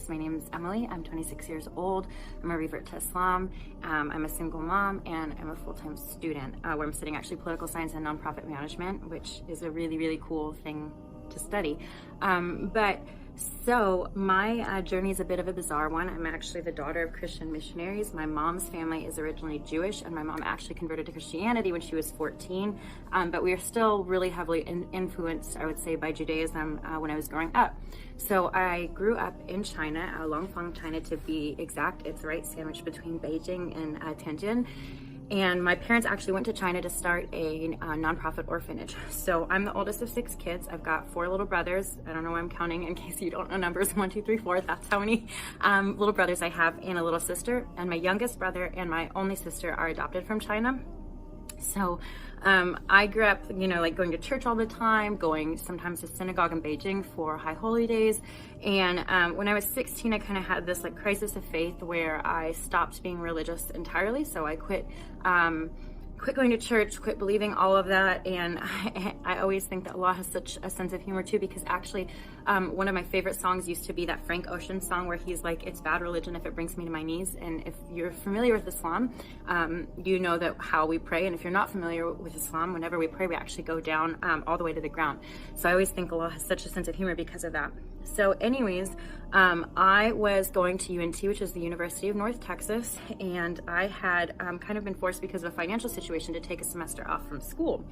My name is Emily. I'm 26 years old. I'm a revert to Islam. I'm a single mom and I'm a full-time student where I'm studying actually political science and nonprofit management, which is a really, really cool thing to study. So my journey is a bit of a bizarre one. I'm actually the daughter of Christian missionaries. My mom's family is originally Jewish, and my mom actually converted to Christianity when she was 14. But we are still really heavily influenced, I would say, by Judaism when I was growing up. So I grew up in China, Langfang, China to be exact. It's right sandwiched between Beijing and Tianjin. And my parents actually went to China to start a nonprofit orphanage. So I'm the oldest of 6 kids. I've got 4 little brothers. I don't know why I'm counting in case you don't know numbers. 1, 2, 3, 4. That's how many little brothers I have, and a little sister. And my youngest brother and my only sister are adopted from China. So I grew up, like going to church all the time, going sometimes to synagogue in Beijing for high holy days. And when I was 16, I kind of had this like crisis of faith where I stopped being religious entirely. So I quit going to church, quit believing all of that. And I always think that Allah has such a sense of humor too, because actually one of my favorite songs used to be that Frank Ocean song where he's like, it's bad religion if it brings me to my knees. And if you're familiar with Islam, you know that how we pray. And if you're not familiar with Islam, whenever we pray, we actually go down all the way to the ground. So I always think Allah has such a sense of humor because of that. So anyways, I was going to UNT, which is the University of North Texas, and I had kind of been forced because of a financial situation to take a semester off from school.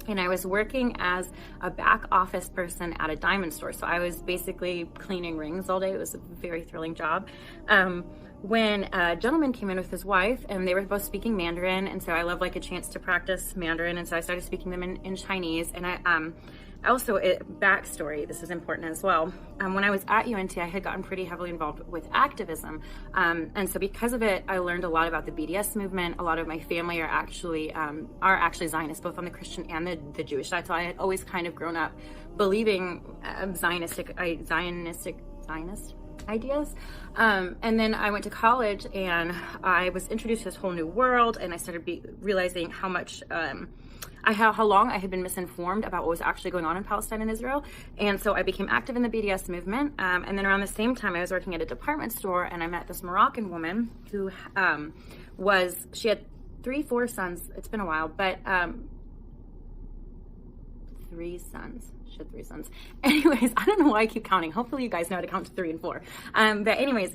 And I was working as a back office person at a diamond store. So I was basically cleaning rings all day. It was a very thrilling job. When a gentleman came in with his wife, and they were both speaking Mandarin, and so I love like a chance to practice Mandarin, and so I started speaking them in Chinese. And also, backstory, this is important as well. When I was at UNT, I had gotten pretty heavily involved with activism. And so because of it, I learned a lot about the BDS movement. A lot of my family are actually Zionists, both on the Christian and the Jewish side. So I had always kind of grown up believing Zionist ideas. And then I went to college and I was introduced to this whole new world, and I started realizing how much how long I had been misinformed about what was actually going on in Palestine and Israel. And so I became active in the BDS movement. And then around the same time, I was working at a department store, and I met this Moroccan woman who she had 4 sons. It's been a while, but 3 sons. She had 3 sons. Anyways, I don't know why I keep counting. Hopefully you guys know how to count to 3 and 4. But anyways,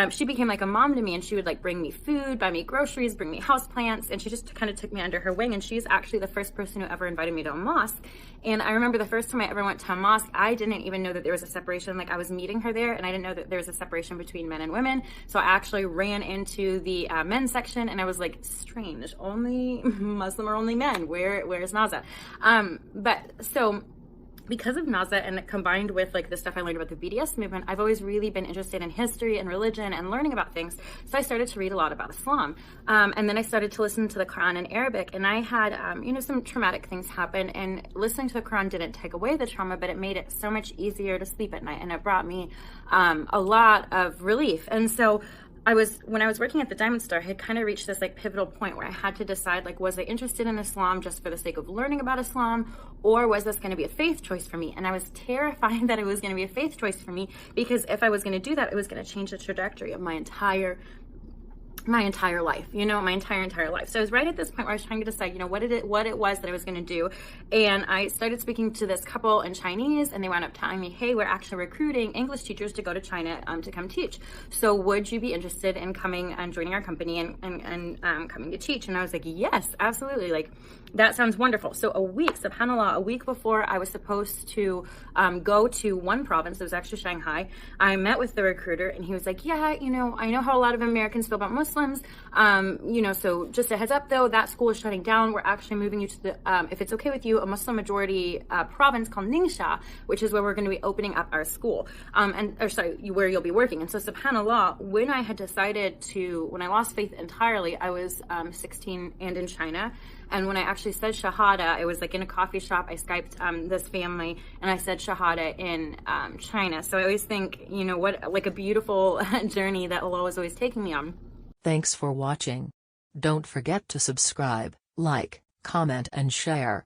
she became like a mom to me, and she would like bring me food, buy me groceries, bring me houseplants, and she just kind of took me under her wing. And she's actually the first person who ever invited me to a mosque. And I remember the first time I ever went to a mosque, I didn't even know that there was a separation. Like I was meeting her there, and I didn't know that there was a separation between men and women. So I actually ran into the men's section, and I was like, strange, only Muslim or only men. Where's Naza? Because of Naza, and combined with like the stuff I learned about the BDS movement, I've always really been interested in history and religion and learning about things. So I started to read a lot about Islam. And then I started to listen to the Quran in Arabic, and I had, some traumatic things happen, and listening to the Quran didn't take away the trauma, but it made it so much easier to sleep at night, and it brought me a lot of relief. And so when I was working at the diamond store, I had kind of reached this like pivotal point where I had to decide, like, was I interested in Islam just for the sake of learning about Islam, or was this going to be a faith choice for me? And I was terrified that it was going to be a faith choice for me, because if I was going to do that, it was going to change the trajectory of my entire life, my entire life. So I was right at this point where I was trying to decide, what it was that I was going to do. And I started speaking to this couple in Chinese, and they wound up telling me, hey, we're actually recruiting English teachers to go to China to come teach. So would you be interested in coming and joining our company and coming to teach? And I was like, yes, absolutely. Like, that sounds wonderful. So subhanAllah, a week before I was supposed to go to one province, it was actually Shanghai, I met with the recruiter, and he was like, yeah, I know how a lot of Americans feel about Muslims. So just a heads up though, that school is shutting down. We're actually moving you to the, if it's okay with you, a Muslim majority province called Ningxia, which is where we're going to be opening up our school, where you'll be working. And so subhanAllah, when I lost faith entirely, I was 16 and in China. And when I actually said Shahada, I was like in a coffee shop. I Skyped this family, and I said Shahada in China. So I always think, what like a beautiful journey that Allah was always taking me on. Thanks for watching. Don't forget to subscribe, like, comment and share.